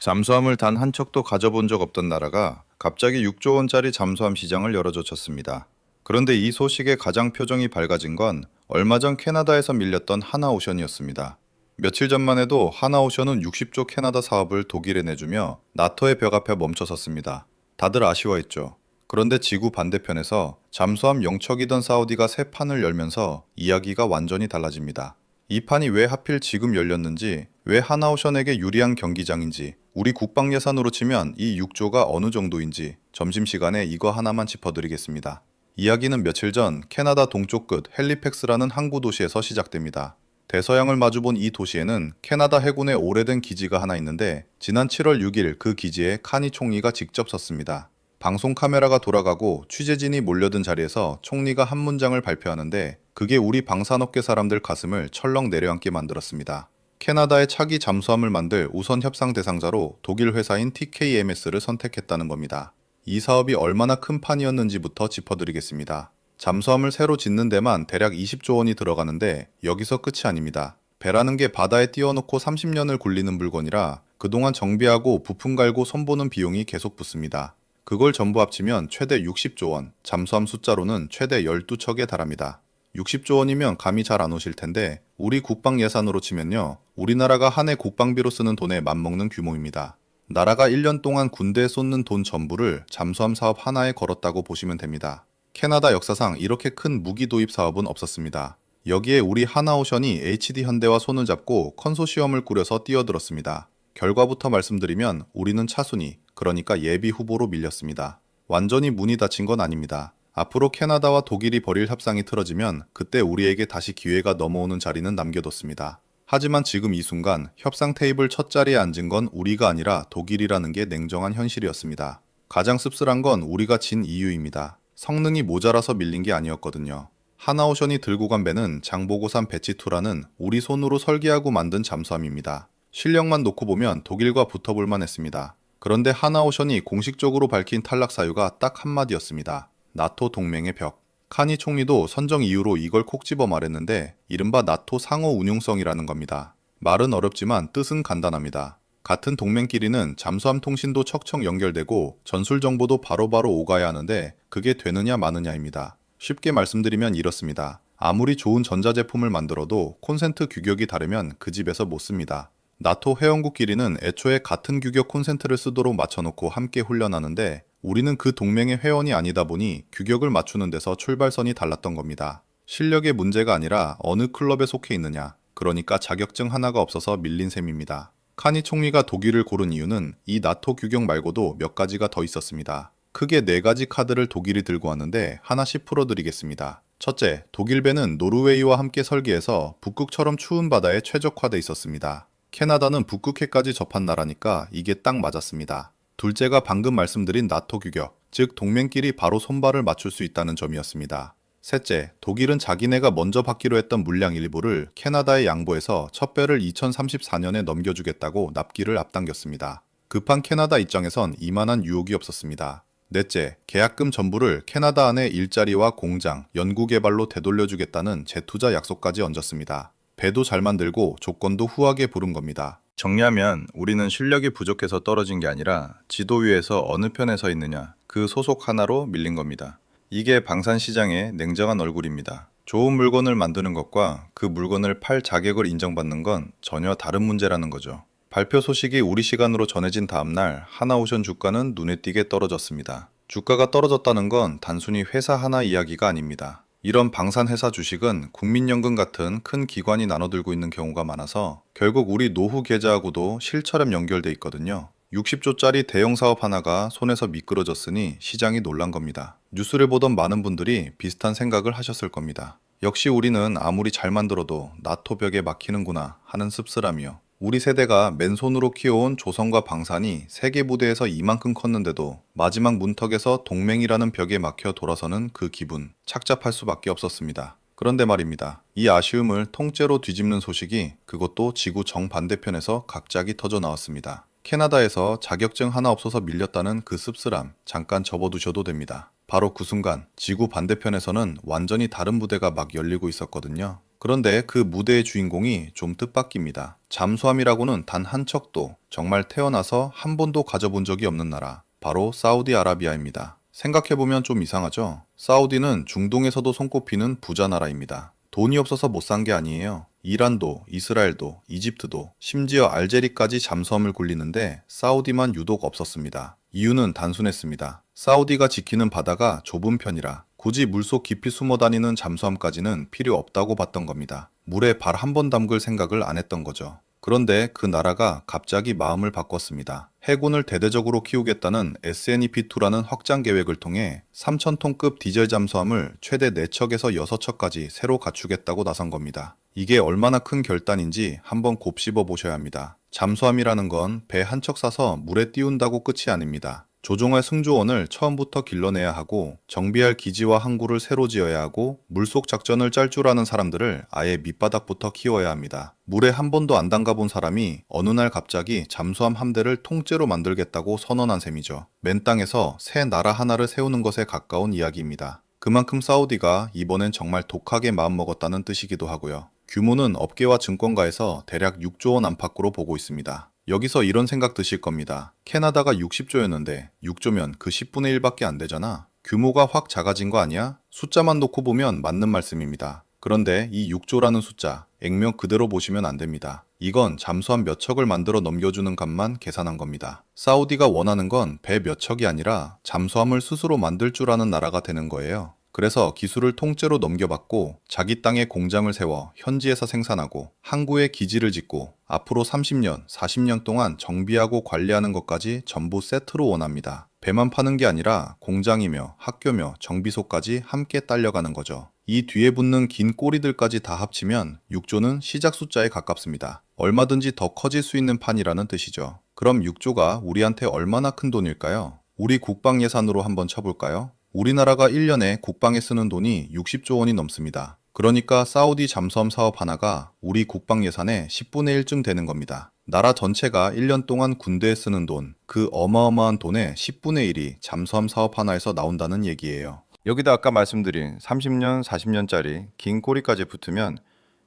잠수함을 단 한 척도 가져본 적 없던 나라가 갑자기 6조 원짜리 잠수함 시장을 열어젖혔습니다. 그런데 이 소식에 가장 표정이 밝아진 건 얼마 전 캐나다에서 밀렸던 하나오션이었습니다. 며칠 전만 해도 하나오션은 60조 캐나다 사업을 독일에 내주며 나토의 벽 앞에 멈춰섰습니다. 다들 아쉬워했죠. 그런데 지구 반대편에서 잠수함 영척이던 사우디가 새 판을 열면서 이야기가 완전히 달라집니다. 이 판이 왜 하필 지금 열렸는지, 왜 하나오션에게 유리한 경기장인지, 우리 국방 예산으로 치면 이 6조가 어느 정도인지 점심시간에 이거 하나만 짚어드리겠습니다. 이야기는 며칠 전 캐나다 동쪽 끝 헬리팩스라는 항구 도시에서 시작됩니다. 대서양을 마주본 이 도시에는 캐나다 해군의 오래된 기지가 하나 있는데 지난 7월 6일 그 기지에 카니 총리가 직접 섰습니다. 방송 카메라가 돌아가고 취재진이 몰려든 자리에서 총리가 한 문장을 발표하는데 그게 우리 방산업계 사람들 가슴을 철렁 내려앉게 만들었습니다. 캐나다의 차기 잠수함을 만들 우선 협상 대상자로 독일 회사인 TKMS를 선택했다는 겁니다. 이 사업이 얼마나 큰 판이었는지부터 짚어드리겠습니다. 잠수함을 새로 짓는 데만 대략 20조 원이 들어가는데 여기서 끝이 아닙니다. 배라는 게 바다에 띄워놓고 30년을 굴리는 물건이라 그동안 정비하고 부품 갈고 손보는 비용이 계속 붙습니다. 그걸 전부 합치면 최대 60조 원, 잠수함 숫자로는 최대 12척에 달합니다. 60조 원이면 감이 잘 안 오실 텐데 우리 국방 예산으로 치면요. 우리나라가 한 해 국방비로 쓰는 돈에 맞먹는 규모입니다. 나라가 1년 동안 군대에 쏟는 돈 전부를 잠수함 사업 하나에 걸었다고 보시면 됩니다. 캐나다 역사상 이렇게 큰 무기 도입 사업은 없었습니다. 여기에 우리 하나오션이 HD 현대와 손을 잡고 컨소시엄을 꾸려서 뛰어들었습니다. 결과부터 말씀드리면 우리는 차순위, 그러니까 예비 후보로 밀렸습니다. 완전히 문이 닫힌 건 아닙니다. 앞으로 캐나다와 독일이 벌일 협상이 틀어지면 그때 우리에게 다시 기회가 넘어오는 자리는 남겨뒀습니다. 하지만 지금 이 순간 협상 테이블 첫 자리에 앉은 건 우리가 아니라 독일이라는 게 냉정한 현실이었습니다. 가장 씁쓸한 건 우리가 진 이유입니다. 성능이 모자라서 밀린 게 아니었거든요. 하나오션이 들고 간 배는 장보고산 배치2라는 우리 손으로 설계하고 만든 잠수함입니다. 실력만 놓고 보면 독일과 붙어볼만 했습니다. 그런데 하나오션이 공식적으로 밝힌 탈락 사유가 딱 한마디였습니다. 나토 동맹의 벽. 카니 총리도 선정 이유로 이걸 콕 집어 말했는데 이른바 나토 상호 운용성이라는 겁니다. 말은 어렵지만 뜻은 간단합니다. 같은 동맹끼리는 잠수함 통신도 척척 연결되고 전술 정보도 바로바로 오가야 하는데 그게 되느냐 마느냐입니다. 쉽게 말씀드리면 이렇습니다. 아무리 좋은 전자제품을 만들어도 콘센트 규격이 다르면 그 집에서 못 씁니다. 나토 회원국끼리는 애초에 같은 규격 콘센트를 쓰도록 맞춰놓고 함께 훈련하는데 우리는 그 동맹의 회원이 아니다 보니 규격을 맞추는 데서 출발선이 달랐던 겁니다. 실력의 문제가 아니라 어느 클럽에 속해 있느냐, 그러니까 자격증 하나가 없어서 밀린 셈입니다. 카니 총리가 독일을 고른 이유는 이 나토 규격 말고도 몇 가지가 더 있었습니다. 크게 4가지 카드를 독일이 들고 왔는데 하나씩 풀어드리겠습니다. 첫째, 독일 배는 노르웨이와 함께 설계해서 북극처럼 추운 바다에 최적화돼 있었습니다. 캐나다는 북극해까지 접한 나라니까 이게 딱 맞았습니다. 둘째가 방금 말씀드린 나토 규격, 즉 동맹끼리 바로 손발을 맞출 수 있다는 점이었습니다. 셋째, 독일은 자기네가 먼저 받기로 했던 물량 일부를 캐나다에 양보해서 첫 배를 2034년에 넘겨주겠다고 납기를 앞당겼습니다. 급한 캐나다 입장에선 이만한 유혹이 없었습니다. 넷째, 계약금 전부를 캐나다 안에 일자리와 공장, 연구개발로 되돌려주겠다는 재투자 약속까지 얹었습니다. 배도 잘 만들고 조건도 후하게 부른 겁니다. 정리하면 우리는 실력이 부족해서 떨어진 게 아니라 지도 위에서 어느 편에 서 있느냐, 그 소속 하나로 밀린 겁니다. 이게 방산 시장의 냉정한 얼굴입니다. 좋은 물건을 만드는 것과 그 물건을 팔 자격을 인정받는 건 전혀 다른 문제라는 거죠. 발표 소식이 우리 시간으로 전해진 다음 날 하나오션 주가는 눈에 띄게 떨어졌습니다. 주가가 떨어졌다는 건 단순히 회사 하나 이야기가 아닙니다. 이런 방산회사 주식은 국민연금 같은 큰 기관이 나눠들고 있는 경우가 많아서 결국 우리 노후 계좌하고도 실처럼 연결돼 있거든요. 60조짜리 대형 사업 하나가 손에서 미끄러졌으니 시장이 놀란 겁니다. 뉴스를 보던 많은 분들이 비슷한 생각을 하셨을 겁니다. 역시 우리는 아무리 잘 만들어도 나토 벽에 막히는구나 하는 씁쓸함이요. 우리 세대가 맨손으로 키워온 조선과 방산이 세계 무대에서 이만큼 컸는데도 마지막 문턱에서 동맹이라는 벽에 막혀 돌아서는 그 기분, 착잡할 수밖에 없었습니다. 그런데 말입니다. 이 아쉬움을 통째로 뒤집는 소식이 그것도 지구 정반대편에서 갑자기 터져 나왔습니다. 캐나다에서 자격증 하나 없어서 밀렸다는 그 씁쓸함 잠깐 접어두셔도 됩니다. 바로 그 순간 지구 반대편에서는 완전히 다른 무대가 막 열리고 있었거든요. 그런데 그 무대의 주인공이 좀 뜻밖입니다. 잠수함이라고는 단 한 척도, 정말 태어나서 한 번도 가져본 적이 없는 나라, 바로 사우디아라비아입니다. 생각해보면 좀 이상하죠? 사우디는 중동에서도 손꼽히는 부자 나라입니다. 돈이 없어서 못 산 게 아니에요. 이란도, 이스라엘도, 이집트도, 심지어 알제리까지 잠수함을 굴리는데 사우디만 유독 없었습니다. 이유는 단순했습니다. 사우디가 지키는 바다가 좁은 편이라 굳이 물속 깊이 숨어 다니는 잠수함까지는 필요 없다고 봤던 겁니다. 물에 발 한 번 담글 생각을 안 했던 거죠. 그런데 그 나라가 갑자기 마음을 바꿨습니다. 해군을 대대적으로 키우겠다는 SNEP2라는 확장 계획을 통해 3,000톤급 디젤 잠수함을 최대 4척에서 6척까지 새로 갖추겠다고 나선 겁니다. 이게 얼마나 큰 결단인지 한번 곱씹어 보셔야 합니다. 잠수함이라는 건 배 한 척 사서 물에 띄운다고 끝이 아닙니다. 조종할 승조원을 처음부터 길러내야 하고 정비할 기지와 항구를 새로 지어야 하고 물속 작전을 짤 줄 아는 사람들을 아예 밑바닥부터 키워야 합니다. 물에 한 번도 안 담가본 사람이 어느 날 갑자기 잠수함 함대를 통째로 만들겠다고 선언한 셈이죠. 맨 땅에서 새 나라 하나를 세우는 것에 가까운 이야기입니다. 그만큼 사우디가 이번엔 정말 독하게 마음먹었다는 뜻이기도 하고요. 규모는 업계와 증권가에서 대략 6조 원 안팎으로 보고 있습니다. 여기서 이런 생각 드실 겁니다. 캐나다가 60조였는데 6조면 그 10분의 1밖에 안 되잖아. 규모가 확 작아진 거 아니야? 숫자만 놓고 보면 맞는 말씀입니다. 그런데 이 6조라는 숫자, 액면 그대로 보시면 안 됩니다. 이건 잠수함 몇 척을 만들어 넘겨주는 값만 계산한 겁니다. 사우디가 원하는 건 배 몇 척이 아니라 잠수함을 스스로 만들 줄 아는 나라가 되는 거예요. 그래서 기술을 통째로 넘겨받고 자기 땅에 공장을 세워 현지에서 생산하고 항구에 기지를 짓고 앞으로 30년, 40년 동안 정비하고 관리하는 것까지 전부 세트로 원합니다. 배만 파는 게 아니라 공장이며 학교며 정비소까지 함께 딸려가는 거죠. 이 뒤에 붙는 긴 꼬리들까지 다 합치면 6조는 시작 숫자에 가깝습니다. 얼마든지 더 커질 수 있는 판이라는 뜻이죠. 그럼 6조가 우리한테 얼마나 큰 돈일까요? 우리 국방 예산으로 한번 쳐볼까요? 우리나라가 1년에 국방에 쓰는 돈이 60조 원이 넘습니다. 그러니까 사우디 잠수함 사업 하나가 우리 국방 예산의 10분의 1쯤 되는 겁니다. 나라 전체가 1년 동안 군대에 쓰는 돈, 그 어마어마한 돈의 10분의 1이 잠수함 사업 하나에서 나온다는 얘기예요. 여기다 아까 말씀드린 30년, 40년짜리 긴 꼬리까지 붙으면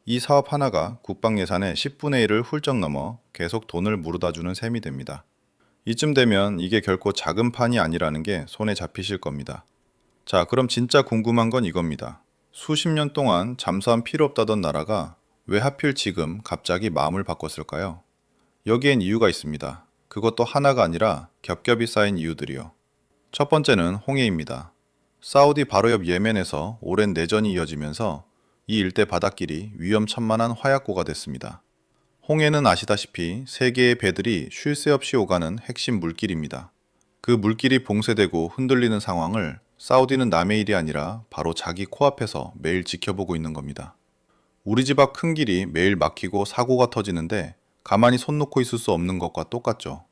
이 사업 하나가 국방 예산의 10분의 1을 훌쩍 넘어 계속 돈을 물어다주는 셈이 됩니다. 이쯤 되면 이게 결코 작은 판이 아니라는 게 손에 잡히실 겁니다. 자, 그럼 진짜 궁금한 건 이겁니다. 수십 년 동안 잠수함 필요 없다던 나라가 왜 하필 지금 갑자기 마음을 바꿨을까요? 여기엔 이유가 있습니다. 그것도 하나가 아니라 겹겹이 쌓인 이유들이요. 첫 번째는 홍해입니다. 사우디 바로 옆 예멘에서 오랜 내전이 이어지면서 이 일대 바닷길이 위험천만한 화약고가 됐습니다. 홍해는 아시다시피 세계의 배들이 쉴 새 없이 오가는 핵심 물길입니다. 그 물길이 봉쇄되고 흔들리는 상황을 사우디는 남의 일이 아니라 바로 자기 코앞에서 매일 지켜보고 있는 겁니다. 우리 집 앞 큰 길이 매일 막히고 사고가 터지는데 가만히 손 놓고 있을 수 없는 것과 똑같죠.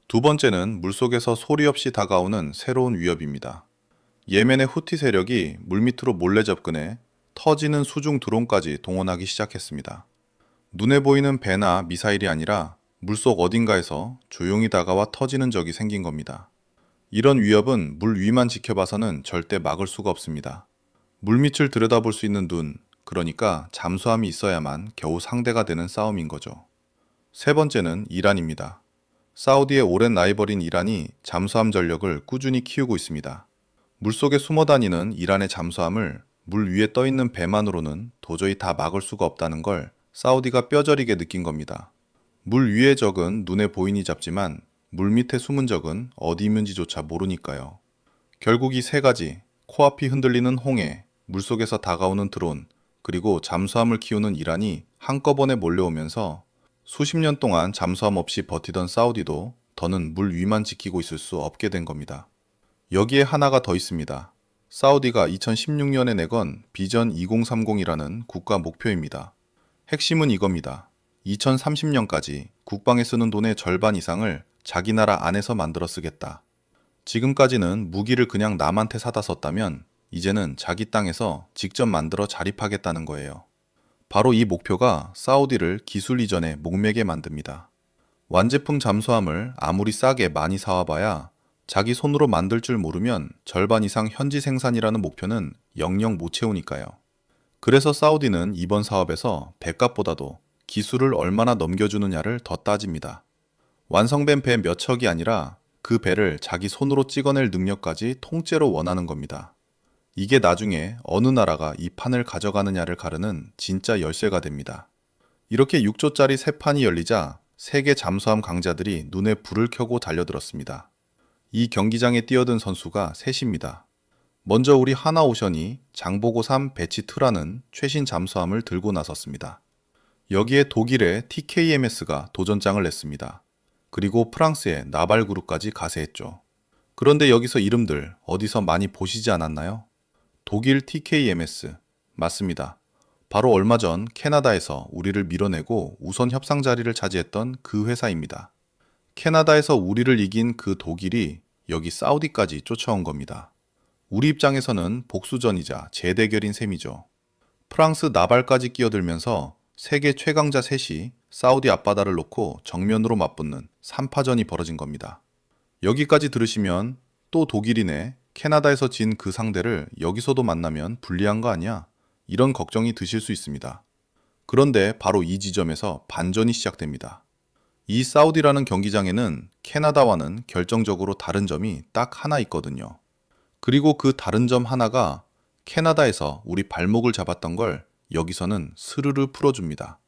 두 번째는 물속에서 소리 없이 다가오는 새로운 위협입니다. 예멘의 후티 세력이 물밑으로 몰래 접근해 터지는 수중 드론까지 동원하기 시작했습니다. 눈에 보이는 배나 미사일이 아니라 물속 어딘가에서 조용히 다가와 터지는 적이 생긴 겁니다. 이런 위협은 물 위만 지켜봐서는 절대 막을 수가 없습니다. 물밑을 들여다볼 수 있는 눈, 그러니까 잠수함이 있어야만 겨우 상대가 되는 싸움인 거죠. 세 번째는 이란입니다. 사우디의 오랜 라이벌인 이란이 잠수함 전력을 꾸준히 키우고 있습니다. 물속에 숨어 다니는 이란의 잠수함을 물 위에 떠 있는 배만으로는 도저히 다 막을 수가 없다는 걸 사우디가 뼈저리게 느낀 겁니다. 물 위의 적은 눈에 보이니 잡지만 물 밑에 숨은 적은 어디 있는지조차 모르니까요. 결국 이 세 가지, 코앞이 흔들리는 홍해, 물속에서 다가오는 드론, 그리고 잠수함을 키우는 이란이 한꺼번에 몰려오면서 수십 년 동안 잠수함 없이 버티던 사우디도 더는 물 위만 지키고 있을 수 없게 된 겁니다. 여기에 하나가 더 있습니다. 사우디가 2016년에 내건 비전 2030이라는 국가 목표입니다. 핵심은 이겁니다. 2030년까지 국방에 쓰는 돈의 절반 이상을 자기 나라 안에서 만들어 쓰겠다. 지금까지는 무기를 그냥 남한테 사다 썼다면 이제는 자기 땅에서 직접 만들어 자립하겠다는 거예요. 바로 이 목표가 사우디를 기술 이전에 목매게 만듭니다. 완제품 잠수함을 아무리 싸게 많이 사와봐야 자기 손으로 만들 줄 모르면 절반 이상 현지 생산이라는 목표는 영영 못 채우니까요. 그래서 사우디는 이번 사업에서 배값보다도 기술을 얼마나 넘겨주느냐를 더 따집니다. 완성된 배 몇 척이 아니라 그 배를 자기 손으로 찍어낼 능력까지 통째로 원하는 겁니다. 이게 나중에 어느 나라가 이 판을 가져가느냐를 가르는 진짜 열쇠가 됩니다. 이렇게 6조짜리 새 판이 열리자 세계 잠수함 강자들이 눈에 불을 켜고 달려들었습니다. 이 경기장에 뛰어든 선수가 셋입니다. 먼저 우리 하나오션이 장보고3 배치2라는 최신 잠수함을 들고 나섰습니다. 여기에 독일의 TKMS가 도전장을 냈습니다. 그리고 프랑스의 나발그룹까지 가세했죠. 그런데 여기서 이름들 어디서 많이 보시지 않았나요? 독일 TKMS, 맞습니다. 바로 얼마 전 캐나다에서 우리를 밀어내고 우선 협상 자리를 차지했던 그 회사입니다. 캐나다에서 우리를 이긴 그 독일이 여기 사우디까지 쫓아온 겁니다. 우리 입장에서는 복수전이자 재대결인 셈이죠. 프랑스 나발까지 끼어들면서 세계 최강자 셋이 사우디 앞바다를 놓고 정면으로 맞붙는 3파전이 벌어진 겁니다. 여기까지 들으시면 또 독일이네, 캐나다에서 진 그 상대를 여기서도 만나면 불리한 거 아니야? 이런 걱정이 드실 수 있습니다. 그런데 바로 이 지점에서 반전이 시작됩니다. 이 사우디라는 경기장에는 캐나다와는 결정적으로 다른 점이 딱 하나 있거든요. 그리고 그 다른 점 하나가 캐나다에서 우리 발목을 잡았던 걸 여기서는 스르르 풀어줍니다.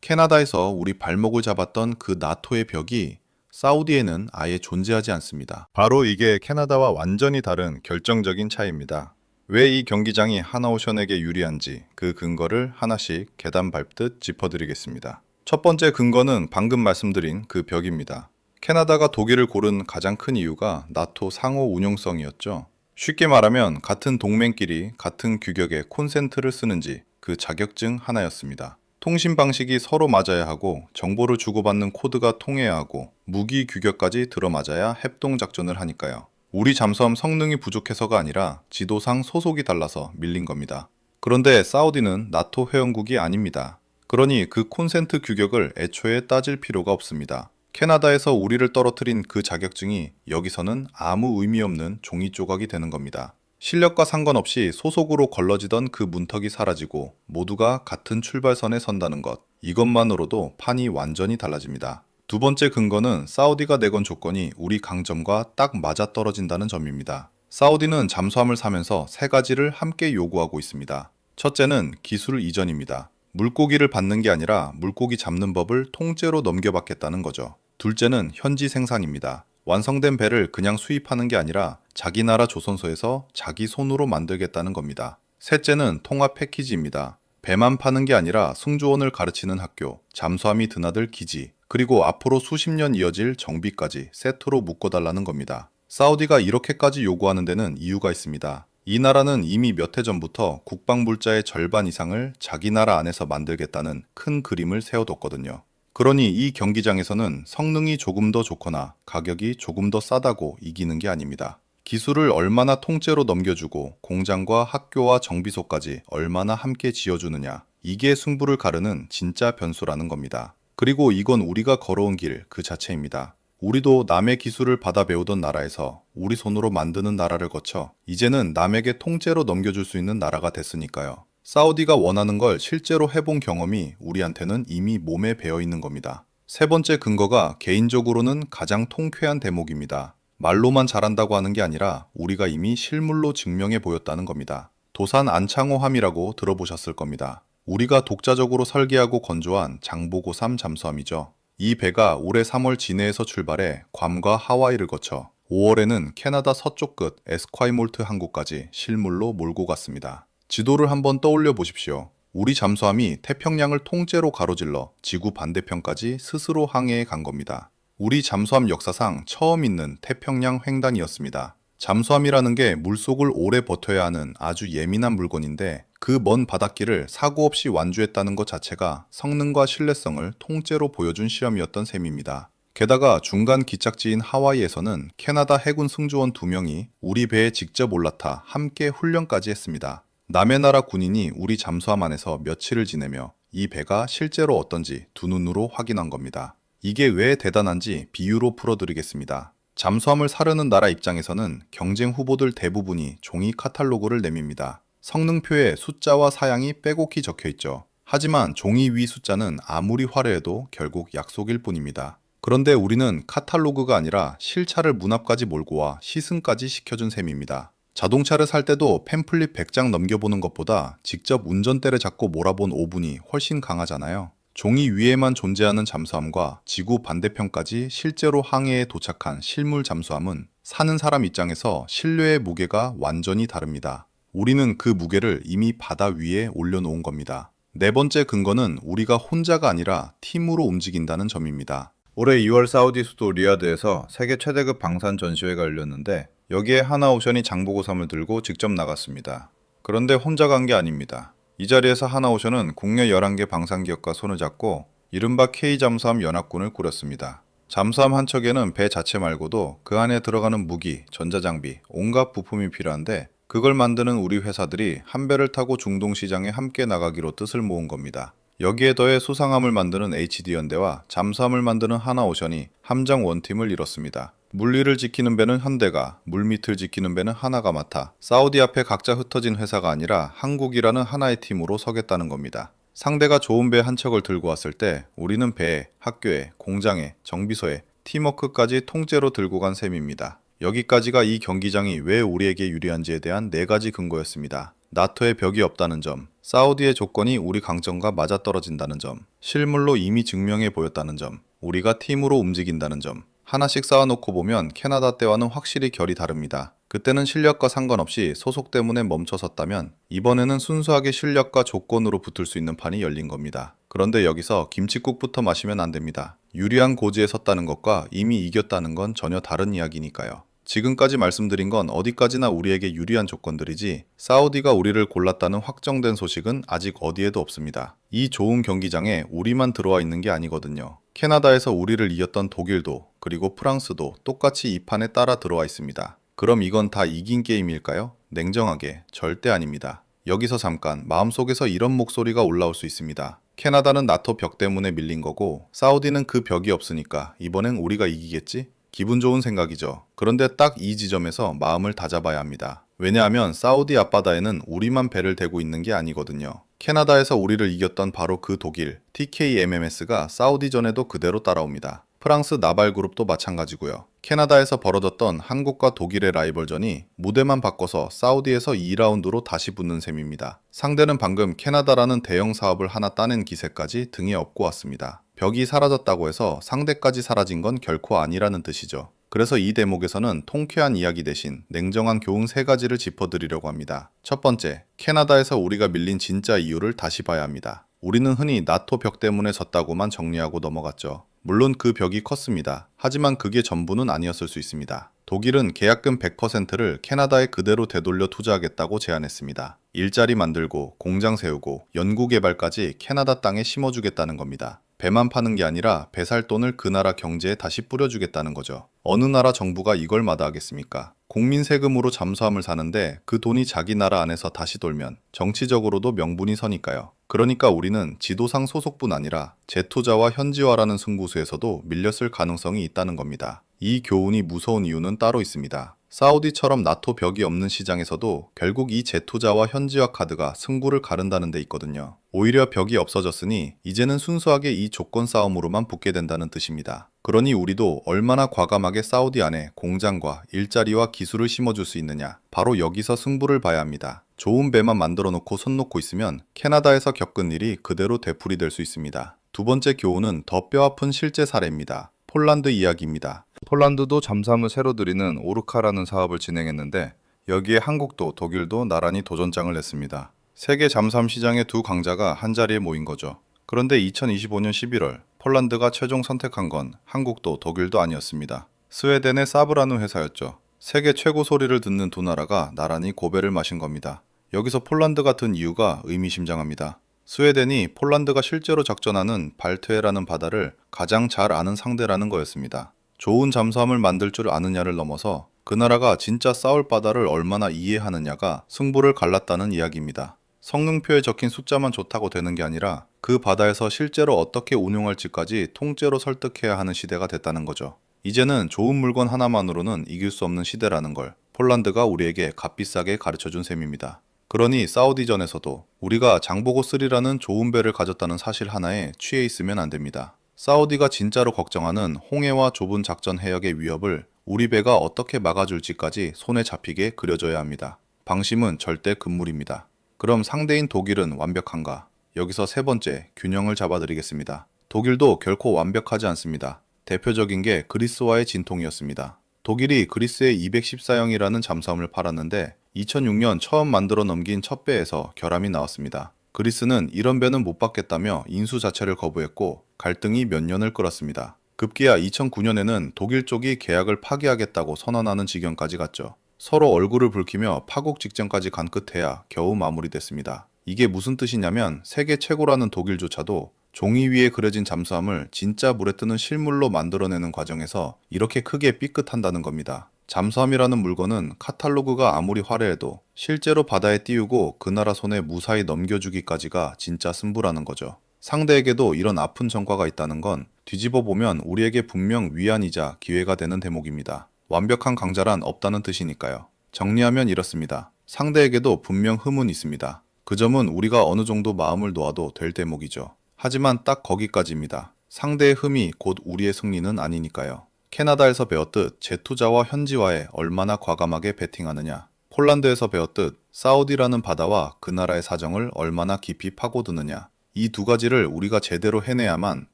캐나다에서 우리 발목을 잡았던 그 나토의 벽이 사우디에는 아예 존재하지 않습니다. 바로 이게 캐나다와 완전히 다른 결정적인 차이입니다. 왜 이 경기장이 하나오션에게 유리한지 그 근거를 하나씩 계단 밟듯 짚어드리겠습니다. 첫 번째 근거는 방금 말씀드린 그 벽입니다. 캐나다가 독일을 고른 가장 큰 이유가 나토 상호 운용성이었죠. 쉽게 말하면 같은 동맹끼리 같은 규격의 콘센트를 쓰는지 그 자격증 하나였습니다. 통신 방식이 서로 맞아야 하고 정보를 주고받는 코드가 통해야 하고 무기 규격까지 들어맞아야 협동작전을 하니까요. 우리 잠수함 성능이 부족해서가 아니라 지도상 소속이 달라서 밀린 겁니다. 그런데 사우디는 나토 회원국이 아닙니다. 그러니 그 콘센트 규격을 애초에 따질 필요가 없습니다. 캐나다에서 우리를 떨어뜨린 그 자격증이 여기서는 아무 의미 없는 종이 조각이 되는 겁니다. 실력과 상관없이 소속으로 걸러지던 그 문턱이 사라지고 모두가 같은 출발선에 선다는 것, 이것만으로도 판이 완전히 달라집니다. 두 번째 근거는 사우디가 내건 조건이 우리 강점과 딱 맞아떨어진다는 점입니다. 사우디는 잠수함을 사면서 세 가지를 함께 요구하고 있습니다. 첫째는 기술 이전입니다. 물고기를 받는 게 아니라 물고기 잡는 법을 통째로 넘겨받겠다는 거죠. 둘째는 현지 생산입니다. 완성된 배를 그냥 수입하는 게 아니라 자기 나라 조선소에서 자기 손으로 만들겠다는 겁니다. 셋째는 통합 패키지입니다. 배만 파는 게 아니라 승조원을 가르치는 학교, 잠수함이 드나들 기지, 그리고 앞으로 수십 년 이어질 정비까지 세트로 묶어달라는 겁니다. 사우디가 이렇게까지 요구하는 데는 이유가 있습니다. 이 나라는 이미 몇 해 전부터 국방물자의 절반 이상을 자기 나라 안에서 만들겠다는 큰 그림을 세워뒀거든요. 그러니 이 경기장에서는 성능이 조금 더 좋거나 가격이 조금 더 싸다고 이기는 게 아닙니다. 기술을 얼마나 통째로 넘겨주고 공장과 학교와 정비소까지 얼마나 함께 지어주느냐, 이게 승부를 가르는 진짜 변수라는 겁니다. 그리고 이건 우리가 걸어온 길 그 자체입니다. 우리도 남의 기술을 받아 배우던 나라에서 우리 손으로 만드는 나라를 거쳐 이제는 남에게 통째로 넘겨줄 수 있는 나라가 됐으니까요. 사우디가 원하는 걸 실제로 해본 경험이 우리한테는 이미 몸에 배어 있는 겁니다. 세 번째 근거가 개인적으로는 가장 통쾌한 대목입니다. 말로만 잘한다고 하는 게 아니라 우리가 이미 실물로 증명해 보였다는 겁니다. 도산 안창호함이라고 들어보셨을 겁니다. 우리가 독자적으로 설계하고 건조한 장보고3 잠수함이죠. 이 배가 올해 3월 진해에서 출발해 괌과 하와이를 거쳐 5월에는 캐나다 서쪽 끝 에스콰이몰트 항구까지 실물로 몰고 갔습니다. 지도를 한번 떠올려 보십시오. 우리 잠수함이 태평양을 통째로 가로질러 지구 반대편까지 스스로 항해해 간 겁니다. 우리 잠수함 역사상 처음 있는 태평양 횡단이었습니다. 잠수함이라는 게 물속을 오래 버텨야 하는 아주 예민한 물건인데 그 먼 바닷길을 사고 없이 완주했다는 것 자체가 성능과 신뢰성을 통째로 보여준 시험이었던 셈입니다. 게다가 중간 기착지인 하와이에서는 캐나다 해군 승조원 2명이 우리 배에 직접 올라타 함께 훈련까지 했습니다. 남의 나라 군인이 우리 잠수함 안에서 며칠을 지내며 이 배가 실제로 어떤지 두 눈으로 확인한 겁니다. 이게 왜 대단한지 비유로 풀어드리겠습니다. 잠수함을 사려는 나라 입장에서는 경쟁 후보들 대부분이 종이 카탈로그를 내밉니다. 성능표에 숫자와 사양이 빼곡히 적혀 있죠. 하지만 종이 위 숫자는 아무리 화려해도 결국 약속일 뿐입니다. 그런데 우리는 카탈로그가 아니라 실차를 문 앞까지 몰고 와 시승까지 시켜준 셈입니다. 자동차를 살 때도 팸플릿 100장 넘겨보는 것보다 직접 운전대를 잡고 몰아본 5분이 훨씬 강하잖아요. 종이 위에만 존재하는 잠수함과 지구 반대편까지 실제로 항해에 도착한 실물 잠수함은 사는 사람 입장에서 신뢰의 무게가 완전히 다릅니다. 우리는 그 무게를 이미 바다 위에 올려놓은 겁니다. 네 번째 근거는 우리가 혼자가 아니라 팀으로 움직인다는 점입니다. 올해 2월 사우디 수도 리야드에서 세계 최대급 방산 전시회가 열렸는데 여기에 하나오션이 장보고섬을 들고 직접 나갔습니다. 그런데 혼자 간 게 아닙니다. 이 자리에서 하나오션은 국내 11개 방산기업과 손을 잡고 이른바 K잠수함 연합군을 꾸렸습니다. 잠수함 한 척에는 배 자체 말고도 그 안에 들어가는 무기, 전자장비, 온갖 부품이 필요한데 그걸 만드는 우리 회사들이 한 배를 타고 중동 시장에 함께 나가기로 뜻을 모은 겁니다. 여기에 더해 수상함을 만드는 HD현대와 잠수함을 만드는 하나오션이 함장 원팀을 이뤘습니다. 물위를 지키는 배는 현대가, 물밑을 지키는 배는 하나가 맡아 사우디 앞에 각자 흩어진 회사가 아니라 한국이라는 하나의 팀으로 서겠다는 겁니다. 상대가 좋은 배 한 척을 들고 왔을 때 우리는 배에, 학교에, 공장에, 정비소에, 팀워크까지 통째로 들고 간 셈입니다. 여기까지가 이 경기장이 왜 우리에게 유리한지에 대한 4가지 근거였습니다. 나토의 벽이 없다는 점, 사우디의 조건이 우리 강점과 맞아떨어진다는 점, 실물로 이미 증명해 보였다는 점, 우리가 팀으로 움직인다는 점. 하나씩 쌓아놓고 보면 캐나다 때와는 확실히 결이 다릅니다. 그때는 실력과 상관없이 소속 때문에 멈춰섰다면 이번에는 순수하게 실력과 조건으로 붙을 수 있는 판이 열린 겁니다. 그런데 여기서 김칫국부터 마시면 안 됩니다. 유리한 고지에 섰다는 것과 이미 이겼다는 건 전혀 다른 이야기니까요. 지금까지 말씀드린 건 어디까지나 우리에게 유리한 조건들이지 사우디가 우리를 골랐다는 확정된 소식은 아직 어디에도 없습니다. 이 좋은 경기장에 우리만 들어와 있는 게 아니거든요. 캐나다에서 우리를 이겼던 독일도 그리고 프랑스도 똑같이 이 판에 따라 들어와 있습니다. 그럼 이건 다 이긴 게임일까요? 냉정하게 절대 아닙니다. 여기서 잠깐 마음속에서 이런 목소리가 올라올 수 있습니다. 캐나다는 나토 벽 때문에 밀린 거고 사우디는 그 벽이 없으니까 이번엔 우리가 이기겠지? 기분 좋은 생각이죠. 그런데 딱 이 지점에서 마음을 다잡아야 합니다. 왜냐하면 사우디 앞바다에는 우리만 배를 대고 있는 게 아니거든요. 캐나다에서 우리를 이겼던 바로 그 독일, TKMMS가 사우디전에도 그대로 따라옵니다. 프랑스 나발그룹도 마찬가지고요. 캐나다에서 벌어졌던 한국과 독일의 라이벌전이 무대만 바꿔서 사우디에서 2라운드로 다시 붙는 셈입니다. 상대는 방금 캐나다라는 대형 사업을 하나 따낸 기세까지 등에 업고 왔습니다. 벽이 사라졌다고 해서 상대까지 사라진 건 결코 아니라는 뜻이죠. 그래서 이 대목에서는 통쾌한 이야기 대신 냉정한 교훈 3가지를 짚어드리려고 합니다. 첫 번째, 캐나다에서 우리가 밀린 진짜 이유를 다시 봐야 합니다. 우리는 흔히 나토 벽 때문에 졌다고만 정리하고 넘어갔죠. 물론 그 벽이 컸습니다. 하지만 그게 전부는 아니었을 수 있습니다. 독일은 계약금 100%를 캐나다에 그대로 되돌려 투자하겠다고 제안했습니다. 일자리 만들고 공장 세우고 연구개발까지 캐나다 땅에 심어주겠다는 겁니다. 배만 파는 게 아니라 배 살 돈을 그 나라 경제에 다시 뿌려주겠다는 거죠. 어느 나라 정부가 이걸 마다하겠습니까? 국민 세금으로 잠수함을 사는데 그 돈이 자기 나라 안에서 다시 돌면 정치적으로도 명분이 서니까요. 그러니까 우리는 지도상 소속뿐 아니라 재투자와 현지화라는 승부수에서도 밀렸을 가능성이 있다는 겁니다. 이 교훈이 무서운 이유는 따로 있습니다. 사우디처럼 나토 벽이 없는 시장에서도 결국 이 재투자와 현지화 카드가 승부를 가른다는 데 있거든요. 오히려 벽이 없어졌으니 이제는 순수하게 이 조건 싸움으로만 붙게 된다는 뜻입니다. 그러니 우리도 얼마나 과감하게 사우디 안에 공장과 일자리와 기술을 심어줄 수 있느냐, 바로 여기서 승부를 봐야 합니다. 좋은 배만 만들어 놓고 손 놓고 있으면 캐나다에서 겪은 일이 그대로 되풀이될 수 있습니다. 두 번째 교훈은 더 뼈아픈 실제 사례입니다. 폴란드 이야기입니다. 폴란드도 잠수함을 새로 들이는 오르카라는 사업을 진행했는데 여기에 한국도 독일도 나란히 도전장을 냈습니다. 세계 잠수함 시장의 두 강자가 한자리에 모인 거죠. 그런데 2025년 11월 폴란드가 최종 선택한 건 한국도 독일도 아니었습니다. 스웨덴의 사브라는 회사였죠. 세계 최고 소리를 듣는 두 나라가 나란히 고배를 마신 겁니다. 여기서 폴란드가 든 이유가 의미심장합니다. 스웨덴이 폴란드가 실제로 작전하는 발트해라는 바다를 가장 잘 아는 상대라는 거였습니다. 좋은 잠수함을 만들 줄 아느냐를 넘어서 그 나라가 진짜 싸울 바다를 얼마나 이해하느냐가 승부를 갈랐다는 이야기입니다. 성능표에 적힌 숫자만 좋다고 되는 게 아니라 그 바다에서 실제로 어떻게 운용할지까지 통째로 설득해야 하는 시대가 됐다는 거죠. 이제는 좋은 물건 하나만으로는 이길 수 없는 시대라는 걸 폴란드가 우리에게 값비싸게 가르쳐준 셈입니다. 그러니 사우디전에서도 우리가 장보고 쓰리라는 좋은 배를 가졌다는 사실 하나에 취해 있으면 안 됩니다. 사우디가 진짜로 걱정하는 홍해와 좁은 작전 해역의 위협을 우리 배가 어떻게 막아줄지까지 손에 잡히게 그려져야 합니다. 방심은 절대 금물입니다. 그럼 상대인 독일은 완벽한가? 여기서 세 번째, 균형을 잡아드리겠습니다. 독일도 결코 완벽하지 않습니다. 대표적인 게 그리스와의 진통이었습니다. 독일이 그리스에 214형이라는 잠수함을 팔았는데 2006년 처음 만들어 넘긴 첫 배에서 결함이 나왔습니다. 그리스는 이런 배는 못 받겠다며 인수 자체를 거부했고 갈등이 몇 년을 끌었습니다. 급기야 2009년에는 독일 쪽이 계약을 파기하겠다고 선언하는 지경까지 갔죠. 서로 얼굴을 붉히며 파국 직전까지 간 끝에야 겨우 마무리됐습니다. 이게 무슨 뜻이냐면 세계 최고라는 독일조차도 종이 위에 그려진 잠수함을 진짜 물에 뜨는 실물로 만들어내는 과정에서 이렇게 크게 삐끗한다는 겁니다. 잠수함이라는 물건은 카탈로그가 아무리 화려해도 실제로 바다에 띄우고 그 나라 손에 무사히 넘겨주기까지가 진짜 승부라는 거죠. 상대에게도 이런 아픈 전과가 있다는 건 뒤집어 보면 우리에게 분명 위안이자 기회가 되는 대목입니다. 완벽한 강자란 없다는 뜻이니까요. 정리하면 이렇습니다. 상대에게도 분명 흠은 있습니다. 그 점은 우리가 어느 정도 마음을 놓아도 될 대목이죠. 하지만 딱 거기까지입니다. 상대의 흠이 곧 우리의 승리는 아니니까요. 캐나다에서 배웠듯 재투자와 현지화에 얼마나 과감하게 베팅하느냐. 폴란드에서 배웠듯 사우디라는 바다와 그 나라의 사정을 얼마나 깊이 파고드느냐. 이 두 가지를 우리가 제대로 해내야만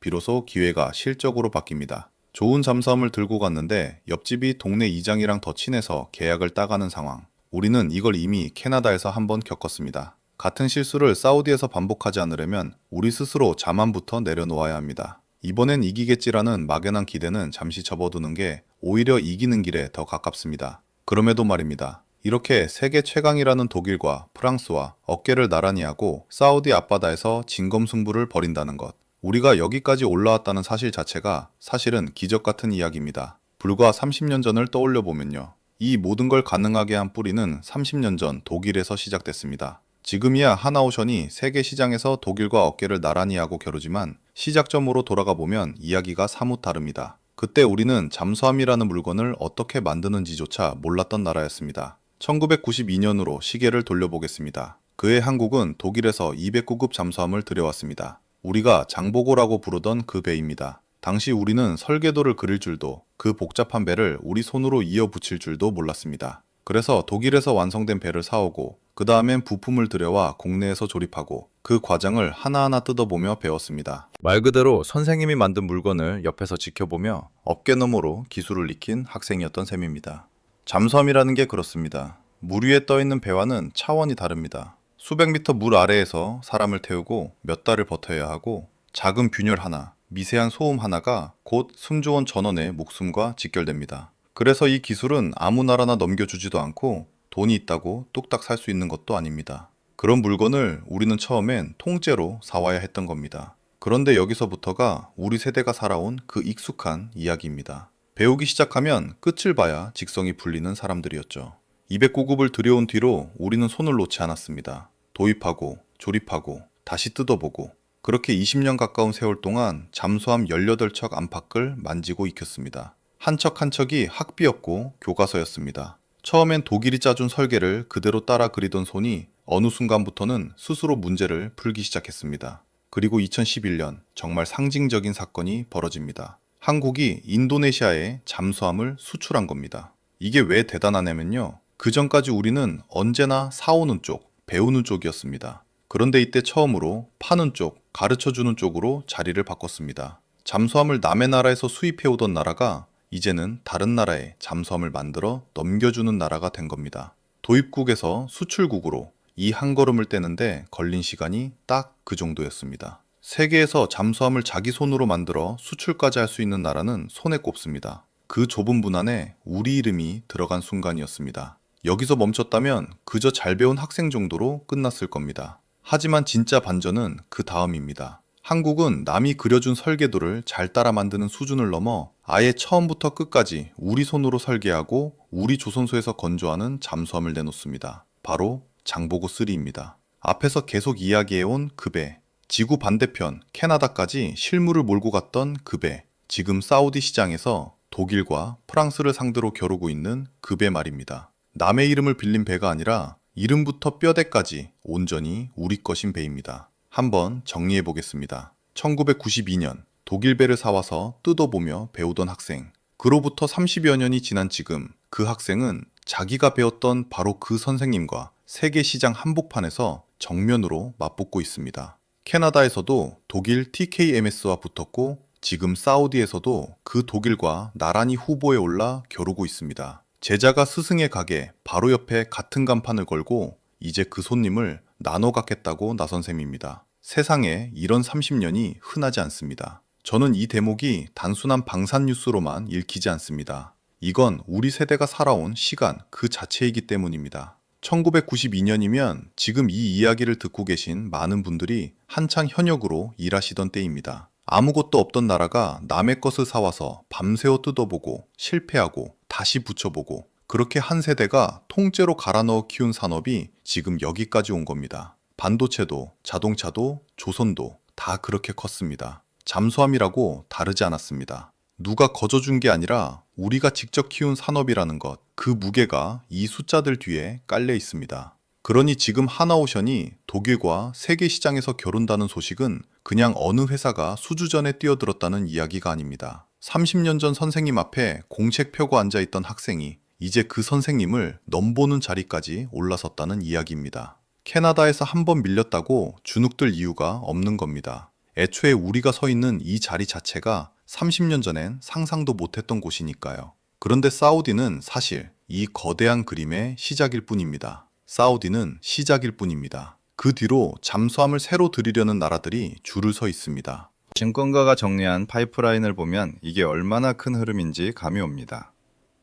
비로소 기회가 실적으로 바뀝니다. 좋은 잠수함을 들고 갔는데 옆집이 동네 이장이랑 더 친해서 계약을 따가는 상황. 우리는 이걸 이미 캐나다에서 한번 겪었습니다. 같은 실수를 사우디에서 반복하지 않으려면 우리 스스로 자만부터 내려놓아야 합니다. 이번엔 이기겠지라는 막연한 기대는 잠시 접어두는 게 오히려 이기는 길에 더 가깝습니다. 그럼에도 말입니다. 이렇게 세계 최강이라는 독일과 프랑스와 어깨를 나란히 하고 사우디 앞바다에서 진검승부를 벌인다는 것. 우리가 여기까지 올라왔다는 사실 자체가 사실은 기적 같은 이야기입니다. 불과 30년 전을 떠올려 보면요. 이 모든 걸 가능하게 한 뿌리는 30년 전 독일에서 시작됐습니다. 지금이야 하나오션이 세계 시장에서 독일과 어깨를 나란히 하고 겨루지만 시작점으로 돌아가 보면 이야기가 사뭇 다릅니다. 그때 우리는 잠수함이라는 물건을 어떻게 만드는지조차 몰랐던 나라였습니다. 1992년으로 시계를 돌려보겠습니다. 그해 한국은 독일에서 209급 잠수함을 들여왔습니다. 우리가 장보고라고 부르던 그 배입니다. 당시 우리는 설계도를 그릴 줄도 그 복잡한 배를 우리 손으로 이어붙일 줄도 몰랐습니다. 그래서 독일에서 완성된 배를 사오고 그 다음엔 부품을 들여와 국내에서 조립하고 그 과정을 하나하나 뜯어보며 배웠습니다. 말 그대로 선생님이 만든 물건을 옆에서 지켜보며 어깨너머로 기술을 익힌 학생이었던 셈입니다. 잠수함이라는 게 그렇습니다. 물 위에 떠있는 배와는 차원이 다릅니다. 수백 미터 물 아래에서 사람을 태우고 몇 달을 버텨야 하고 작은 균열 하나, 미세한 소음 하나가 곧 승조원 전원의 목숨과 직결됩니다. 그래서 이 기술은 아무 나라나 넘겨주지도 않고 돈이 있다고 뚝딱 살 수 있는 것도 아닙니다. 그런 물건을 우리는 처음엔 통째로 사와야 했던 겁니다. 그런데 여기서부터가 우리 세대가 살아온 그 익숙한 이야기입니다. 배우기 시작하면 끝을 봐야 직성이 풀리는 사람들이었죠. 209급을 들여온 뒤로 우리는 손을 놓지 않았습니다. 도입하고 조립하고 다시 뜯어보고 그렇게 20년 가까운 세월 동안 잠수함 18척 안팎을 만지고 익혔습니다. 한 척 한 척이 학비였고 교과서였습니다. 처음엔 독일이 짜준 설계를 그대로 따라 그리던 손이 어느 순간부터는 스스로 문제를 풀기 시작했습니다. 그리고 2011년 정말 상징적인 사건이 벌어집니다. 한국이 인도네시아에 잠수함을 수출한 겁니다. 이게 왜 대단하냐면요. 그 전까지 우리는 언제나 사오는 쪽, 배우는 쪽이었습니다. 그런데 이때 처음으로 파는 쪽, 가르쳐주는 쪽으로 자리를 바꿨습니다. 잠수함을 남의 나라에서 수입해오던 나라가 이제는 다른 나라에 잠수함을 만들어 넘겨주는 나라가 된 겁니다. 도입국에서 수출국으로 이 한 걸음을 떼는데 걸린 시간이 딱 그 정도였습니다. 세계에서 잠수함을 자기 손으로 만들어 수출까지 할 수 있는 나라는 손에 꼽습니다. 그 좁은 분 안에 우리 이름이 들어간 순간이었습니다. 여기서 멈췄다면 그저 잘 배운 학생 정도로 끝났을 겁니다. 하지만 진짜 반전은 그 다음입니다. 한국은 남이 그려준 설계도를 잘 따라 만드는 수준을 넘어 아예 처음부터 끝까지 우리 손으로 설계하고 우리 조선소에서 건조하는 잠수함을 내놓습니다. 바로 장보고 3입니다. 앞에서 계속 이야기해온 그 배, 지구 반대편 캐나다까지 실물을 몰고 갔던 그 배, 지금 사우디 시장에서 독일과 프랑스를 상대로 겨루고 있는 그 배 말입니다. 남의 이름을 빌린 배가 아니라 이름부터 뼈대까지 온전히 우리 것인 배입니다. 한번 정리해 보겠습니다. 1992년 독일 배를 사와서 뜯어보며 배우던 학생. 그로부터 30여 년이 지난 지금 그 학생은 자기가 배웠던 바로 그 선생님과 세계 시장 한복판에서 정면으로 맞붙고 있습니다. 캐나다에서도 독일 TKMS와 붙었고 지금 사우디에서도 그 독일과 나란히 후보에 올라 겨루고 있습니다. 제자가 스승의 가게 바로 옆에 같은 간판을 걸고 이제 그 손님을 나눠 갖겠다고 나선 셈입니다. 세상에 이런 30년이 흔하지 않습니다. 저는 이 대목이 단순한 방산 뉴스로만 읽히지 않습니다. 이건 우리 세대가 살아온 시간 그 자체이기 때문입니다. 1992년이면 지금 이 이야기를 듣고 계신 많은 분들이 한창 현역으로 일하시던 때입니다. 아무것도 없던 나라가 남의 것을 사와서 밤새워 뜯어보고 실패하고 다시 붙여보고 그렇게 한 세대가 통째로 갈아 넣어 키운 산업이 지금 여기까지 온 겁니다. 반도체도 자동차도 조선도 다 그렇게 컸습니다. 잠수함이라고 다르지 않았습니다. 누가 거저준 게 아니라 우리가 직접 키운 산업이라는 것, 그 무게가 이 숫자들 뒤에 깔려 있습니다. 그러니 지금 하나오션이 독일과 세계 시장에서 겨룬다는 소식은 그냥 어느 회사가 수주전에 뛰어들었다는 이야기가 아닙니다. 30년 전 선생님 앞에 공책 펴고 앉아있던 학생이 이제 그 선생님을 넘보는 자리까지 올라섰다는 이야기입니다. 캐나다에서 한번 밀렸다고 주눅들 이유가 없는 겁니다. 애초에 우리가 서 있는 이 자리 자체가 30년 전엔 상상도 못했던 곳이니까요. 그런데 사우디는 사실 이 거대한 그림의 시작일 뿐입니다. 사우디는 시작일 뿐입니다. 그 뒤로 잠수함을 새로 들이려는 나라들이 줄을 서 있습니다. 증권가가 정리한 파이프라인을 보면 이게 얼마나 큰 흐름인지 감이 옵니다.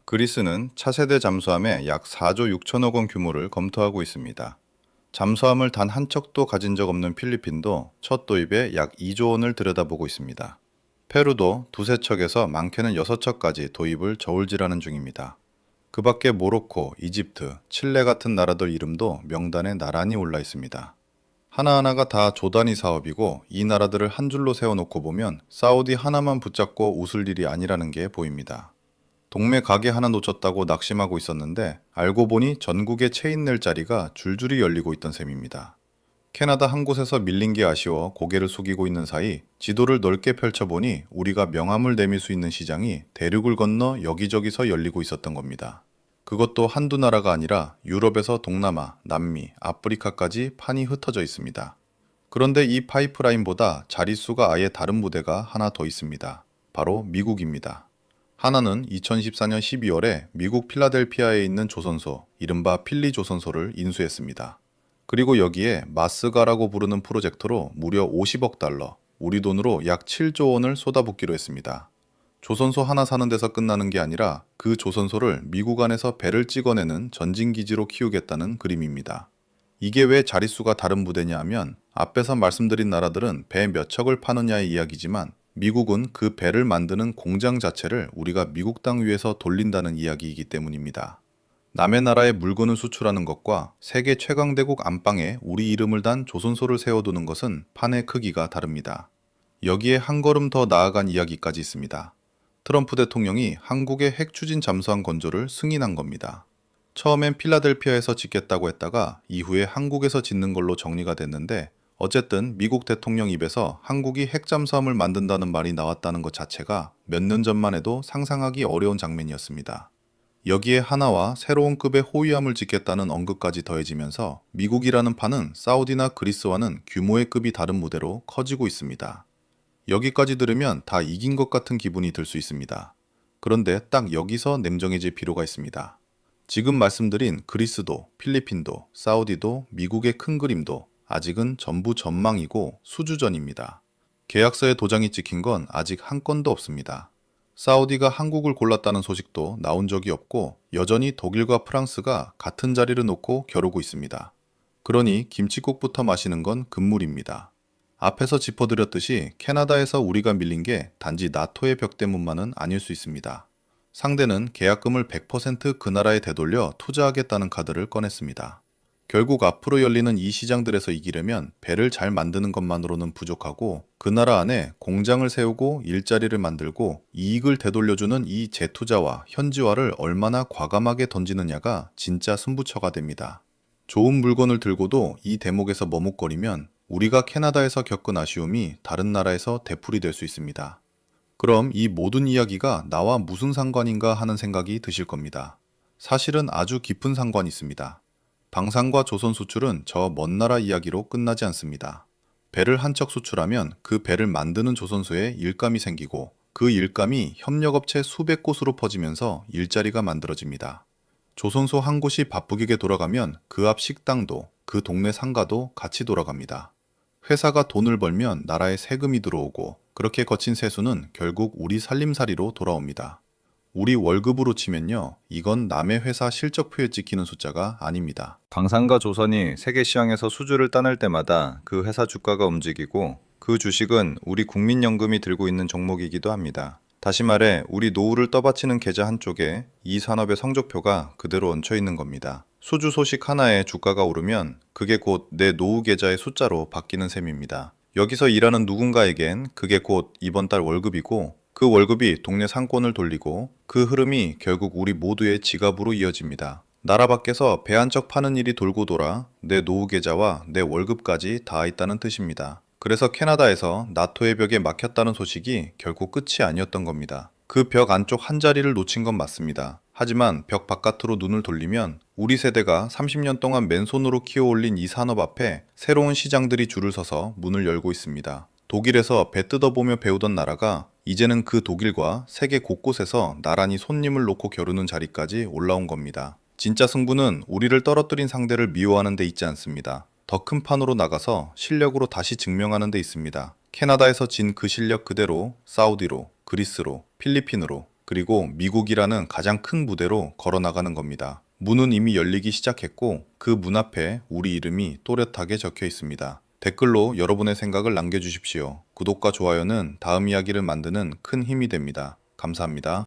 그리스는 차세대 잠수함에 약 4조 6천억 원 규모를 검토하고 있습니다. 잠수함을 단 한 척도 가진 적 없는 필리핀도 첫 도입에 약 2조 원을 들여다보고 있습니다. 페루도 두세 척에서 많게는 6척까지 도입을 저울질하는 중입니다. 그 밖에 모로코, 이집트, 칠레 같은 나라들 이름도 명단에 나란히 올라 있습니다. 하나하나가 다 조단위 사업이고 이 나라들을 한 줄로 세워놓고 보면 사우디 하나만 붙잡고 웃을 일이 아니라는 게 보입니다. 동네 가게 하나 놓쳤다고 낙심하고 있었는데 알고 보니 전국에 체인 낼 자리가 줄줄이 열리고 있던 셈입니다. 캐나다 한 곳에서 밀린 게 아쉬워 고개를 숙이고 있는 사이 지도를 넓게 펼쳐보니 우리가 명함을 내밀 수 있는 시장이 대륙을 건너 여기저기서 열리고 있었던 겁니다. 그것도 한두 나라가 아니라 유럽에서 동남아, 남미, 아프리카까지 판이 흩어져 있습니다. 그런데 이 파이프라인보다 자릿수가 아예 다른 부대가 하나 더 있습니다. 바로 미국입니다. 하나는 2014년 12월에 미국 필라델피아에 있는 조선소, 이른바 필리조선소를 인수했습니다. 그리고 여기에 마스가라고 부르는 프로젝트로 무려 50억 달러, 우리 돈으로 약 7조 원을 쏟아붓기로 했습니다. 조선소 하나 사는 데서 끝나는 게 아니라 그 조선소를 미국 안에서 배를 찍어내는 전진기지로 키우겠다는 그림입니다. 이게 왜 자릿수가 다른 부대냐 하면 앞에서 말씀드린 나라들은 배 몇 척을 파느냐의 이야기지만 미국은 그 배를 만드는 공장 자체를 우리가 미국 땅 위에서 돌린다는 이야기이기 때문입니다. 남의 나라에 물건을 수출하는 것과 세계 최강대국 안방에 우리 이름을 단 조선소를 세워두는 것은 판의 크기가 다릅니다. 여기에 한 걸음 더 나아간 이야기까지 있습니다. 트럼프 대통령이 한국의 핵 추진 잠수함 건조를 승인한 겁니다. 처음엔 필라델피아에서 짓겠다고 했다가 이후에 한국에서 짓는 걸로 정리가 됐는데 어쨌든 미국 대통령 입에서 한국이 핵잠수함을 만든다는 말이 나왔다는 것 자체가 몇 년 전만 해도 상상하기 어려운 장면이었습니다. 여기에 하나와 새로운 급의 호위함을 짓겠다는 언급까지 더해지면서 미국이라는 판은 사우디나 그리스와는 규모의 급이 다른 무대로 커지고 있습니다. 여기까지 들으면 다 이긴 것 같은 기분이 들 수 있습니다. 그런데 딱 여기서 냉정해질 필요가 있습니다. 지금 말씀드린 그리스도, 필리핀도, 사우디도, 미국의 큰 그림도 아직은 전부 전망이고 수주전입니다. 계약서에 도장이 찍힌 건 아직 한 건도 없습니다. 사우디가 한국을 골랐다는 소식도 나온 적이 없고 여전히 독일과 프랑스가 같은 자리를 놓고 겨루고 있습니다. 그러니 김칫국부터 마시는 건 금물입니다. 앞에서 짚어드렸듯이 캐나다에서 우리가 밀린 게 단지 나토의 벽 때문만은 아닐 수 있습니다. 상대는 계약금을 100% 그 나라에 되돌려 투자하겠다는 카드를 꺼냈습니다. 결국 앞으로 열리는 이 시장들에서 이기려면 배를 잘 만드는 것만으로는 부족하고 그 나라 안에 공장을 세우고 일자리를 만들고 이익을 되돌려주는 이 재투자와 현지화를 얼마나 과감하게 던지느냐가 진짜 승부처가 됩니다. 좋은 물건을 들고도 이 대목에서 머뭇거리면 우리가 캐나다에서 겪은 아쉬움이 다른 나라에서 되풀이될 수 있습니다. 그럼 이 모든 이야기가 나와 무슨 상관인가 하는 생각이 드실 겁니다. 사실은 아주 깊은 상관이 있습니다. 방산과 조선 수출은 저 먼 나라 이야기로 끝나지 않습니다. 배를 한 척 수출하면 그 배를 만드는 조선소에 일감이 생기고 그 일감이 협력업체 수백 곳으로 퍼지면서 일자리가 만들어집니다. 조선소 한 곳이 바쁘게 돌아가면 그 앞 식당도 그 동네 상가도 같이 돌아갑니다. 회사가 돈을 벌면 나라에 세금이 들어오고 그렇게 거친 세수는 결국 우리 살림살이로 돌아옵니다. 우리 월급으로 치면요, 이건 남의 회사 실적표에 찍히는 숫자가 아닙니다. 방산과 조선이 세계 시장에서 수주를 따낼 때마다 그 회사 주가가 움직이고 그 주식은 우리 국민연금이 들고 있는 종목이기도 합니다. 다시 말해 우리 노후를 떠받치는 계좌 한쪽에 이 산업의 성적표가 그대로 얹혀 있는 겁니다. 수주 소식 하나에 주가가 오르면 그게 곧 내 노후 계좌의 숫자로 바뀌는 셈입니다. 여기서 일하는 누군가에겐 그게 곧 이번 달 월급이고 그 월급이 동네 상권을 돌리고 그 흐름이 결국 우리 모두의 지갑으로 이어집니다. 나라 밖에서 배 한 척 파는 일이 돌고 돌아 내 노후 계좌와 내 월급까지 닿아 있다는 뜻입니다. 그래서 캐나다에서 나토의 벽에 막혔다는 소식이 결국 끝이 아니었던 겁니다. 그 벽 안쪽 한 자리를 놓친 건 맞습니다. 하지만 벽 바깥으로 눈을 돌리면 우리 세대가 30년 동안 맨손으로 키워올린 이 산업 앞에 새로운 시장들이 줄을 서서 문을 열고 있습니다. 독일에서 배 뜯어보며 배우던 나라가 이제는 그 독일과 세계 곳곳에서 나란히 손님을 놓고 겨루는 자리까지 올라온 겁니다. 진짜 승부는 우리를 떨어뜨린 상대를 미워하는 데 있지 않습니다. 더 큰 판으로 나가서 실력으로 다시 증명하는 데 있습니다. 캐나다에서 진 그 실력 그대로 사우디로, 그리스로, 필리핀으로, 그리고 미국이라는 가장 큰 무대로 걸어나가는 겁니다. 문은 이미 열리기 시작했고 그 문 앞에 우리 이름이 또렷하게 적혀 있습니다. 댓글로 여러분의 생각을 남겨주십시오. 구독과 좋아요는 다음 이야기를 만드는 큰 힘이 됩니다. 감사합니다.